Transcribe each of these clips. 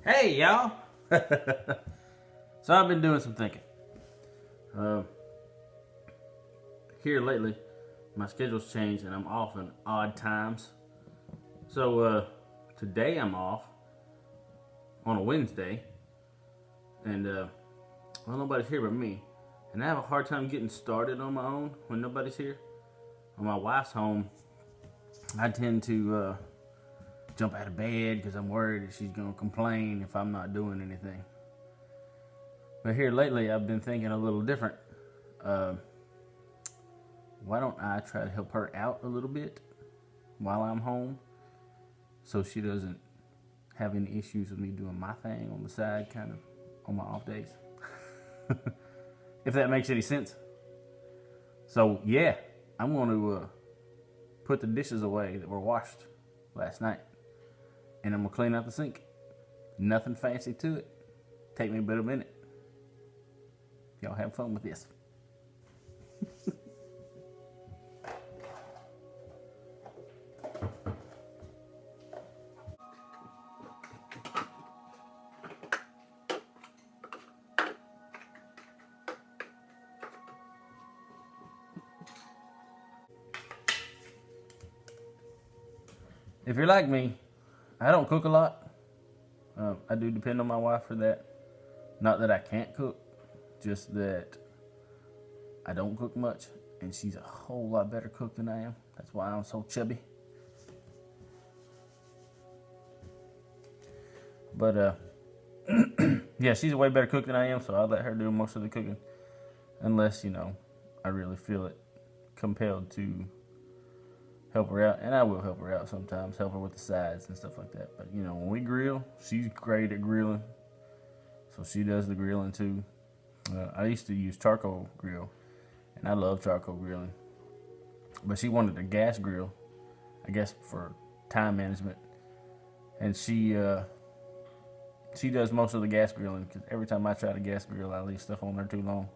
Hey, y'all. So I've been doing some thinking. Uh, Here lately, my schedule's changed and I'm off in odd times. So today I'm off on a Wednesday, and well, nobody's here but me. And I have a hard time getting started on my own when nobody's here. When my wife's home, I tend to jump out of bed because I'm worried that she's going to complain if I'm not doing anything. But here lately, I've been thinking a little different. Why don't I try to help her out a little bit while I'm home so she doesn't have any issues with me doing my thing on the side, kind of on my off days? If that makes any sense. So, yeah, I'm going to put the dishes away that were washed last night, and I'm going to clean out the sink. Nothing fancy to it. Take me about a minute. Y'all have fun with this. If you're like me, I don't cook a lot. I do depend on my wife for that. Not that I can't cook, just that I don't cook much, and she's a whole lot better cook than I am. That's why I'm so chubby. But yeah, she's a way better cook than I am, so I'll let her do most of the cooking, unless I really feel it compelled to help her out, and I will help her out sometimes, help her with the sides and stuff like that. But when we grill, she's great at grilling, so she does the grilling too. I used to use charcoal grill, and I love charcoal grilling, but she wanted a gas grill, I guess for time management, and she does most of the gas grilling, because every time I try to gas grill, I leave stuff on there too long,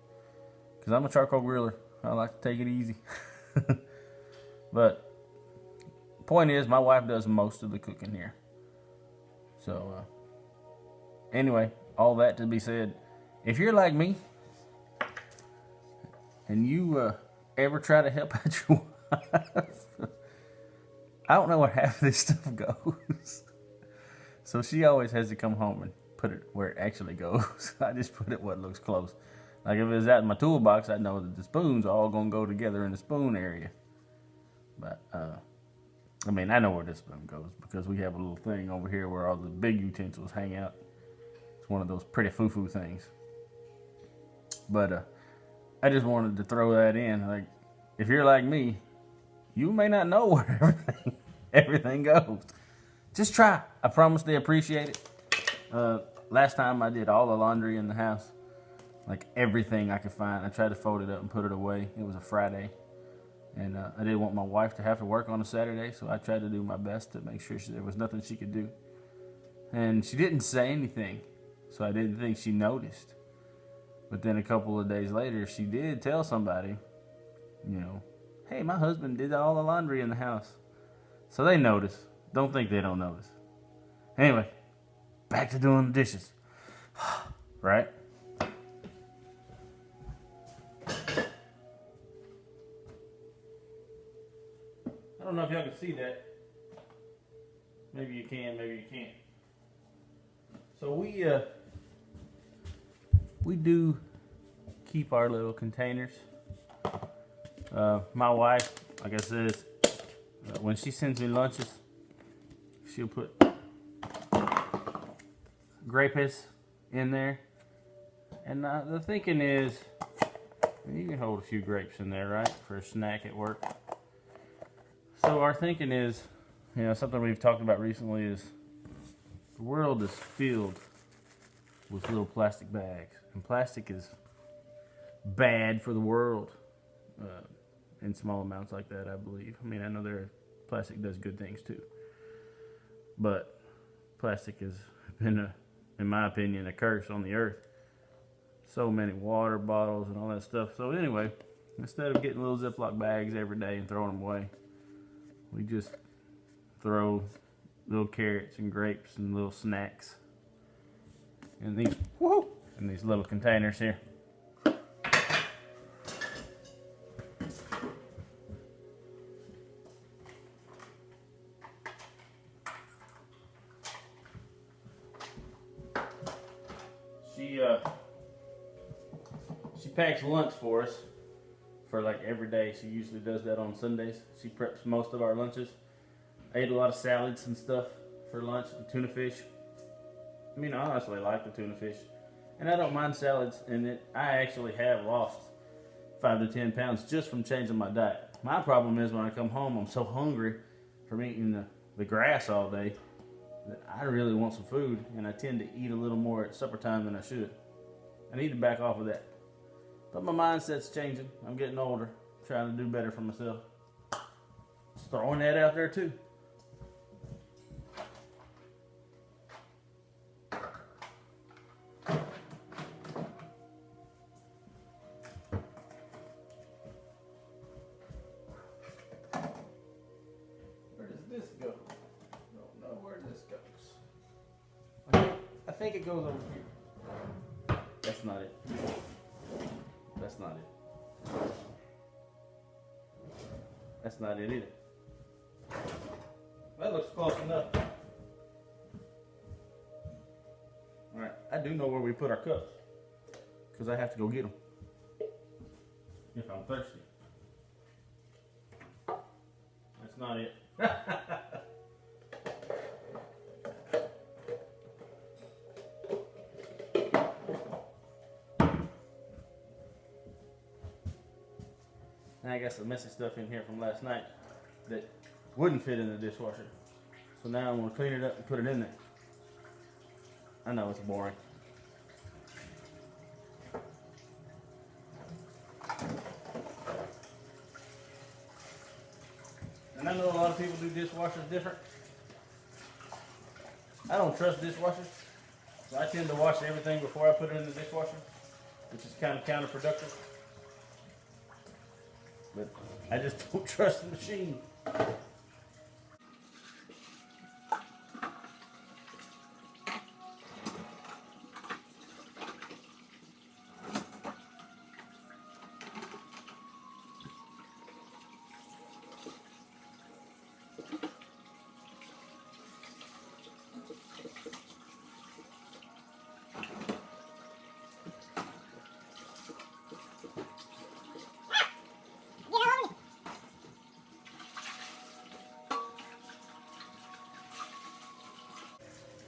because I'm a charcoal griller. I like to take it easy. But point is, my wife does most of the cooking here. So anyway, all that to be said, if you're like me and you ever try to help out your wife, I don't know where half of this stuff goes. So she always has to come home and put it where it actually goes. I just put it what looks close. Like if it was out in my toolbox, I know that the spoons are all going to go together in the spoon area. But I know where this spoon goes, because we have a little thing over here where all the big utensils hang out. It's one of those pretty foo-foo things. But I just wanted to throw that in. Like, if you're like me, you may not know where everything goes. Just try. I promise they appreciate it. Last time I did all the laundry in the house, like everything I could find. I tried to fold it up and put it away. It was a Friday. And I didn't want my wife to have to work on a Saturday, so I tried to do my best to make sure there was nothing she could do. And she didn't say anything, so I didn't think she noticed. But then a couple of days later, she did tell somebody, hey, my husband did all the laundry in the house. So they noticed. Don't think they don't notice. Anyway, back to doing the dishes. Right? I don't know if y'all can see that. Maybe you can, maybe you can't. So we do keep our little containers. My wife, like I said, when she sends me lunches, she'll put grapes in there. And the thinking is, you can hold a few grapes in there, right, for a snack at work. So our thinking is, something we've talked about recently is the world is filled with little plastic bags. And plastic is bad for the world in small amounts like that, I believe. I know plastic does good things too. But plastic has been, in my opinion, a curse on the earth. So many water bottles and all that stuff. So anyway, instead of getting little Ziploc bags every day and throwing them away, we just throw little carrots and grapes and little snacks in these little containers here. She packs lunch for us for like every day. She usually does that on Sundays. She preps most of our lunches. I ate a lot of salads and stuff for lunch and tuna fish. I mean, I honestly like the tuna fish. And I don't mind salads, and I actually have lost 5 to 10 pounds just from changing my diet. My problem is when I come home, I'm so hungry from eating the grass all day that I really want some food, and I tend to eat a little more at supper time than I should. I need to back off of that. But my mindset's changing. I'm getting older, trying to do better for myself. Just throwing that out there too. Where does this go? I don't know where this goes. I think it goes over here. That's not it. That's not it. That's not it either. That looks close enough. Alright, I do know where we put our cups, because I have to go get them if I'm thirsty. That's not it. Now I got some messy stuff in here from last night that wouldn't fit in the dishwasher. So now I'm going to clean it up and put it in there. I know it's boring. And I know a lot of people do dishwashers different. I don't trust dishwashers, so I tend to wash everything before I put it in the dishwasher, which is kind of counterproductive. But I just don't trust the machine.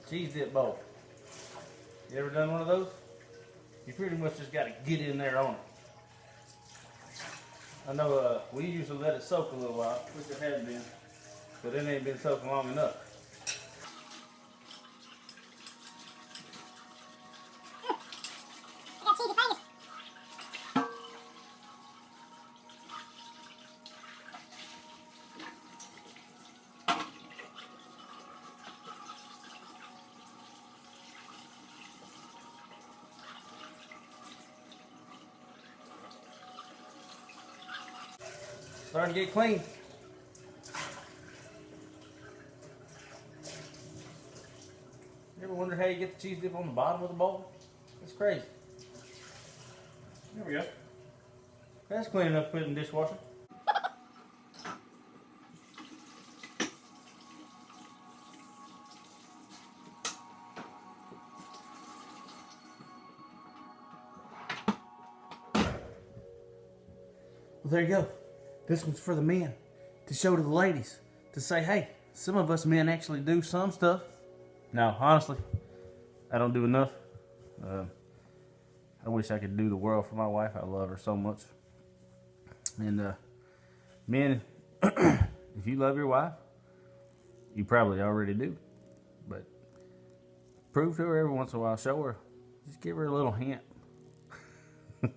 Cheese dip bowl. You ever done one of those? You pretty much just got to get in there on it. I know we usually let it soak a little while, which it has been, but it ain't been soaking long enough. Starting to get clean. You ever wonder how you get the cheese dip on the bottom of the bowl? It's crazy. There we go. That's clean enough to put in the dishwasher. Well, there you go. This one's for the men, to show to the ladies, to say, hey, some of us men actually do some stuff. Now, honestly, I don't do enough. I wish I could do the world for my wife. I love her so much. And men, if you love your wife, you probably already do. But prove to her every once in a while. Show her. Just give her a little hint. It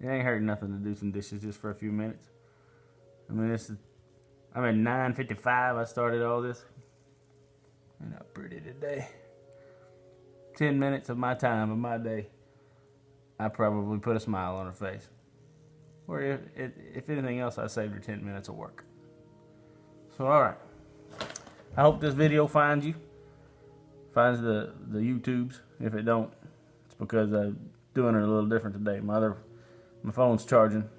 ain't hurting nothing to do some dishes just for a few minutes. I mean, I'm at 9:55. I started all this. Ain't that pretty today? 10 minutes of my time, of my day, I probably put a smile on her face. Or if anything else, I saved her 10 minutes of work. So, all right. I hope this video finds you finds the YouTubes. If it don't, it's because I'm doing it a little different today. My phone's charging.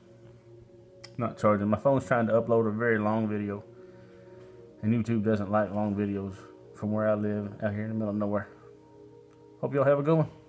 Not charging. My phone's trying to upload a very long video. And YouTube doesn't like long videos from where I live out here in the middle of nowhere. Hope y'all have a good one.